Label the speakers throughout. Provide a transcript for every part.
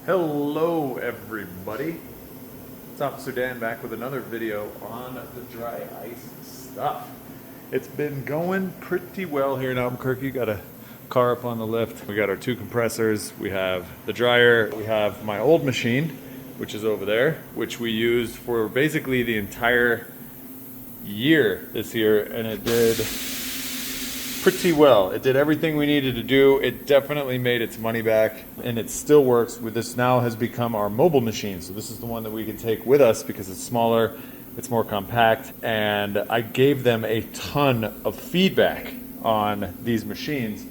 Speaker 1: Hello everybody, it's Officer Dan back with another video on the dry ice stuff. It's been going pretty well here in Albuquerque. Got a car up on the lift. We got our two compressors, we have the dryer, we have my old machine, which is over there, which we used for basically the entire year this year, and it did pretty well. It did everything we needed to do. It definitely made its money back, and it still works. With this now has become our mobile machine. So this is the one that we can take with us because it's smaller, it's more compact, and I gave them a ton of feedback on these machines,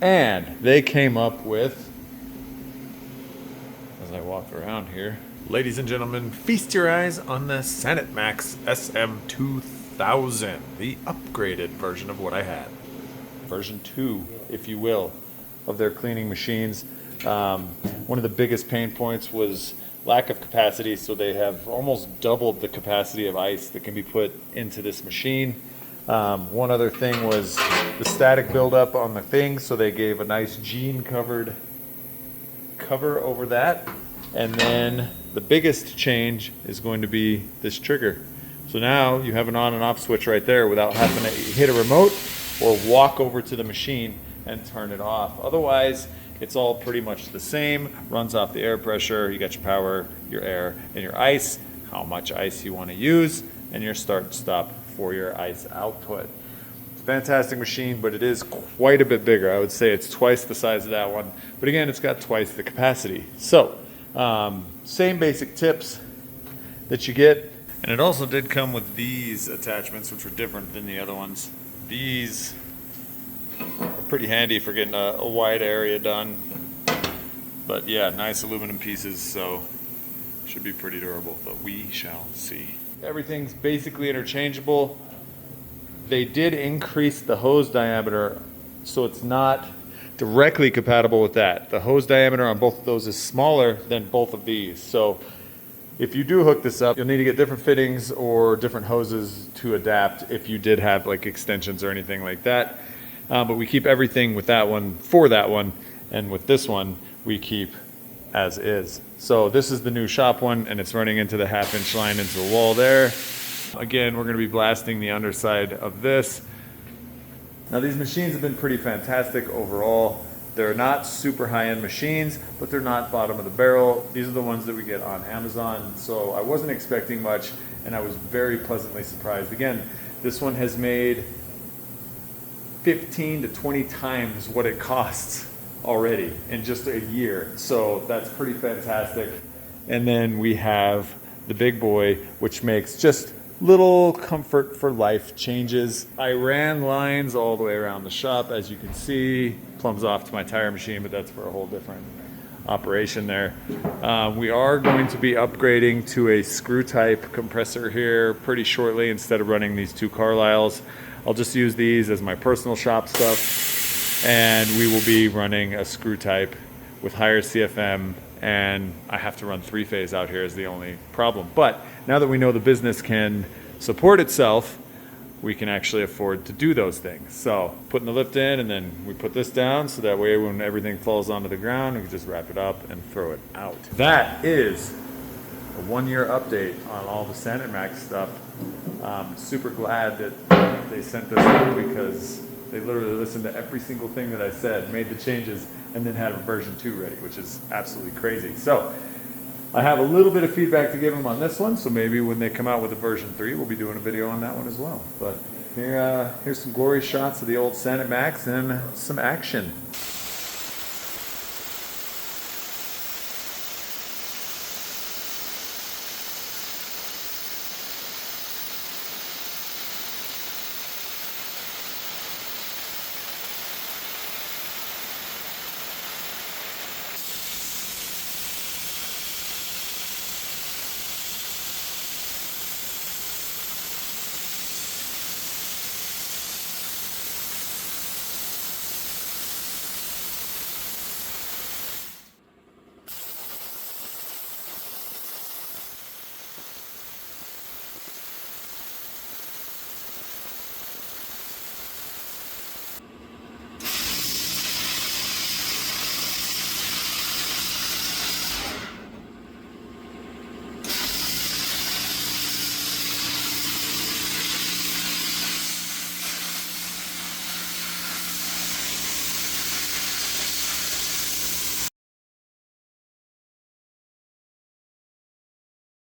Speaker 1: and they came up with, as I walk around here, ladies and gentlemen, feast your eyes on the Sanitmax SM2000, the upgraded version of what I had. Version 2, if you will, of their cleaning machines. One of the biggest pain points was lack of capacity, so they have almost doubled the capacity of ice that can be put into this machine. One other thing was the static buildup on the thing, so they gave a nice jean covered cover over that. And then the biggest change is going to be this trigger. So now you have an on and off switch right there without having to hit a remote or walk over to the machine and turn it off. Otherwise, it's all pretty much the same. Runs off the air pressure. You got your power, your air, and your ice, how much ice you want to use, and your start and stop for your ice output. It's a fantastic machine, but it is quite a bit bigger. I would say it's twice the size of that one. But again, it's got twice the capacity. So, same basic tips that you get. And it also did come with these attachments, which were different than the other ones. These are pretty handy for getting a wide area done. But yeah, nice aluminum pieces, so should be pretty durable, but we shall see. Everything's basically interchangeable. They did increase the hose diameter, so it's not directly compatible with that. The hose diameter on both of those is smaller than both of these. So if you do hook this up, you'll need to get different fittings or different hoses to adapt if you did have like extensions or anything like that. But we keep everything with that one for that one, and with this one we keep as is. So this is the new shop one, and it's running into the 1/2-inch line into the wall there. Again, we're going to be blasting the underside of this. Now these machines have been pretty fantastic overall. They're not super high-end machines, but they're not bottom of the barrel. These are the ones that we get on Amazon, so I wasn't expecting much, and I was very pleasantly surprised. Again, this one has made 15 to 20 times what it costs already in just a year, so that's pretty fantastic. And then we have the big boy, which makes just little comfort for life changes. I ran lines all the way around the shop, as you can see. Plumbs off to my tire machine, but that's for a whole different operation there. We are going to be upgrading to a screw type compressor here pretty shortly. Instead of running these two Carlisles, I'll just use these as my personal shop stuff, and we will be running a screw type with higher CFM, and I have to run 3-phase out here is the only problem. But now that we know the business can support itself, we can actually afford to do those things. So putting the lift in, and then we put this down, so that way when everything falls onto the ground, we can just wrap it up and throw it out. That is a 1-year update on all the Sanitmax stuff. I'm super glad that they sent this out, because they literally listened to every single thing that I said, made the changes, and then had a version 2 ready, which is absolutely crazy. So I have a little bit of feedback to give them on this one, so maybe when they come out with a version 3, we'll be doing a video on that one as well. But here's some glorious shots of the old Sanitmax and some action.